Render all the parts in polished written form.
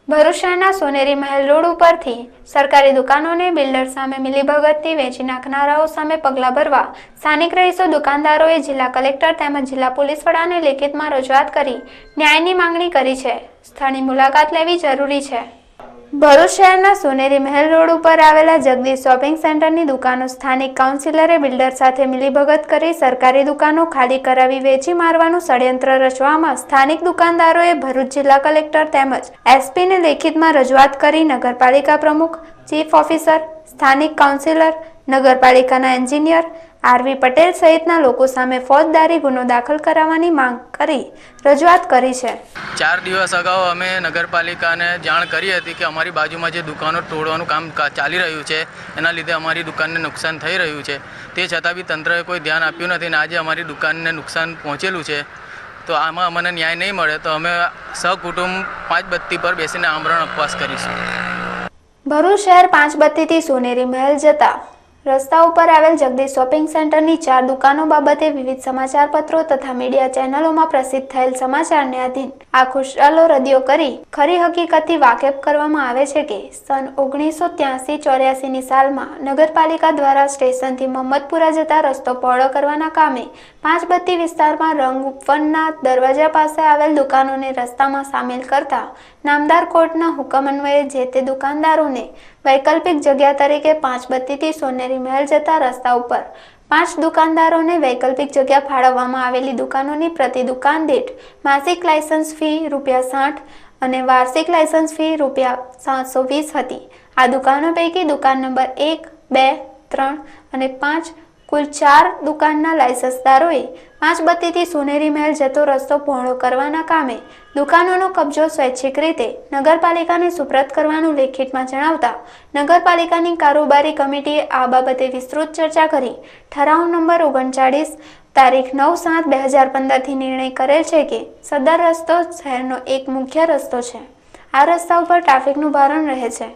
ભરૂચ શહેરના સોનેરી મહેલ રોડ ઉપરથી સરકારી દુકાનોને બિલ્ડર સામે મિલીભગતથી વેચી નાખનારાઓ સામે પગલાં ભરવા સ્થાનિક રહીશો દુકાનદારોએ જિલ્લા કલેક્ટર તેમજ જિલ્લા પોલીસ વડાને લેખિતમાં રજૂઆત કરી ન્યાયની માંગણી કરી છે। સ્થળની મુલાકાત લેવી જરૂરી છે। ભરૂચ શહેરના સોનેરી મહેલ રોડ ઉપર આવેલા જગદીશ શોપિંગ સેન્ટરની દુકાનો સ્થાનિક કાઉન્સિલરે બિલ્ડર સાથે મિલીભગત કરી સરકારી દુકાનો ખાલી કરાવી વેચી મારવાનું ષડયંત્ર રચવામાં સ્થાનિક દુકાનદારોએ ભરૂચ જિલ્લા કલેક્ટર તેમજ એસપીને લેખિતમાં રજૂઆત કરી નગરપાલિકા પ્રમુખ, ચીફ ઓફિસર, સ્થાનિક કાઉન્સિલર, નગરપાલિકાના એન્જિનિયર આરવી પટેલ સહિતના લોકો સામે ફોજદારી ગુનો દાખલ કરાવવાની માંગ કરી રજૂઆત કરી છે। 4 દિવસ અગાઉ અમે નગરપાલિકાને જાણ કરી હતી કે અમારી બાજુમાં જે દુકાનો તોડવાનું કામ ચાલી રહ્યું છે એના લીધે અમારી દુકાનને નુકસાન થઈ રહ્યું છે। તે છતાં બી તંત્રએ કોઈ ધ્યાન આપ્યું નથી અને આજે અમારી દુકાનને નુકસાન પહોંચેલું છે। તો આમાં અમને ન્યાય નહીં મળે તો અમે સહકુટુંબ 5 બત્તી પર બેસીને આમરણ ઉપવાસ કરીશું। ભરૂચ શહેર 5 બત્તીથી સોનેરી મહેલ જતા રસ્તા ઉપર આવેલ જગદીશ શોપિંગ સેન્ટરની 4 દુકાનો બાબતે વિવિધ સમાચાર પત્રો તથા મીડિયા ચેનલોમાં પ્રસિદ્ધ થયેલ સમાચારને આધીન આ ખુશાલો રદિયો કરી ખરી હકીકતથી વાકેફ કરવામાં આવે છે કે સન 1983-84ની સાલમાં નગરપાલિકા દ્વારા સ્ટેશનથી મહમ્મદપુરા જતા રસ્તો પહોળો કરવાના કામે 5 બત્તી વિસ્તારમાં રંગ ઉપવનના દરવાજા પાસે આવેલ દુકાનોને રસ્તામાં સામેલ કરતા નામદાર કોર્ટના હુકમ અન્વયે જે તે દુકાનદારોને વૈકલ્પિક જગ્યા તરીકે 5 બત્તીથી સોનેરી મહેલ જતા રસ્તા ઉપર 5 દુકાનદારોને વૈકલ્પિક જગ્યા ફાળવવામાં આવેલી દુકાનોની પ્રતિ દુકાન દીઠ માસિક લાયસન્સ ફી ₹60 અને વાર્ષિક લાયસન્સ ફી ₹720 હતી। આ દુકાનો પૈકી દુકાન નંબર 1, 2, 3 અને 5 કુલ 4 દુકાનના લાયસન્સદારોએ 5 બત્તીથી સોનેરી મહેલ જતો રસ્તો પહોળો કરવાના કામે દુકાનોનો કબજો સ્વૈચ્છિક રીતે નગરપાલિકાને સુપ્રત કરવાનું લેખિતમાં જણાવતા નગરપાલિકાની કારોબારી કમિટીએ આ બાબતે વિસ્તૃત ચર્ચા કરી ઠરાવ નંબર 39 તારીખ 9/7/2015થી નિર્ણય કરેલ છે કે સદર રસ્તો શહેરનો એક મુખ્ય રસ્તો છે। આ રસ્તા ઉપર ટ્રાફિકનું ભારણ રહે છે।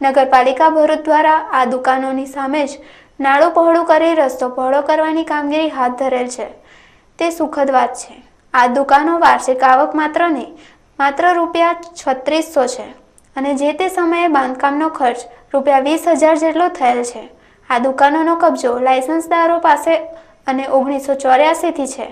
નગરપાલિકા ભરૂચ દ્વારા આ દુકાનોની સામે જ નાળું પહોળું કરી રસ્તો પહોળો કરવાની કામગીરી હાથ ધરેલ છે। તે સુખદ વાત છે। આ દુકાનો વાર્ષિક આવક માત્ર ₹3600 છે અને જે તે સમયે બાંધકામનો ખર્ચ ₹20,000 જેટલો થયેલ છે। આ દુકાનોનો કબજો લાયસન્સદારો પાસે અને 1984થી છે।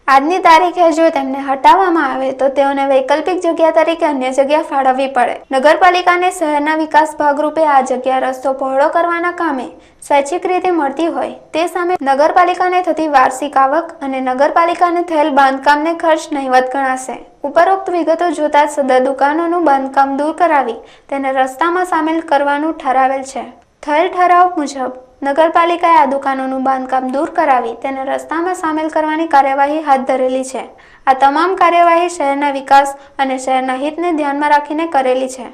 આજની તારીખે જો તેમને હટાવવામાં આવે તો તેઓને વૈકલ્પિક જગ્યા તરીકે અન્ય જગ્યા ફાળવવી પડે। નગરપાલિકાને શહેરના વિકાસ ભાગરૂપે આ જગ્યા રસ્તો પહોળો કરવાના કામે સ્વૈચ્છિક રીતે મળતી હોય તે સામે નગરપાલિકાને થતી વાર્ષિક આવક અને નગરપાલિકાને થયેલ બાંધકામને ખર્ચ નહિવત ગણાશે। ઉપરોક્ત વિગતો જોતા સદર દુકાનોનું બાંધકામ દૂર કરાવી તેને રસ્તામાં સામેલ કરવાનું ઠરાવેલ છે। થયેલ ઠરાવ મુજબ નગરપાલિકાએ આ દુકાનોનું બાંધકામ દૂર કરાવી તેને રસ્તામાં સામેલ કરવાની કાર્યવાહી હાથ ધરેલી છે। આ તમામ કાર્યવાહી શહેરના વિકાસ અને શહેરના હિતને ધ્યાનમાં રાખીને કરેલી છે।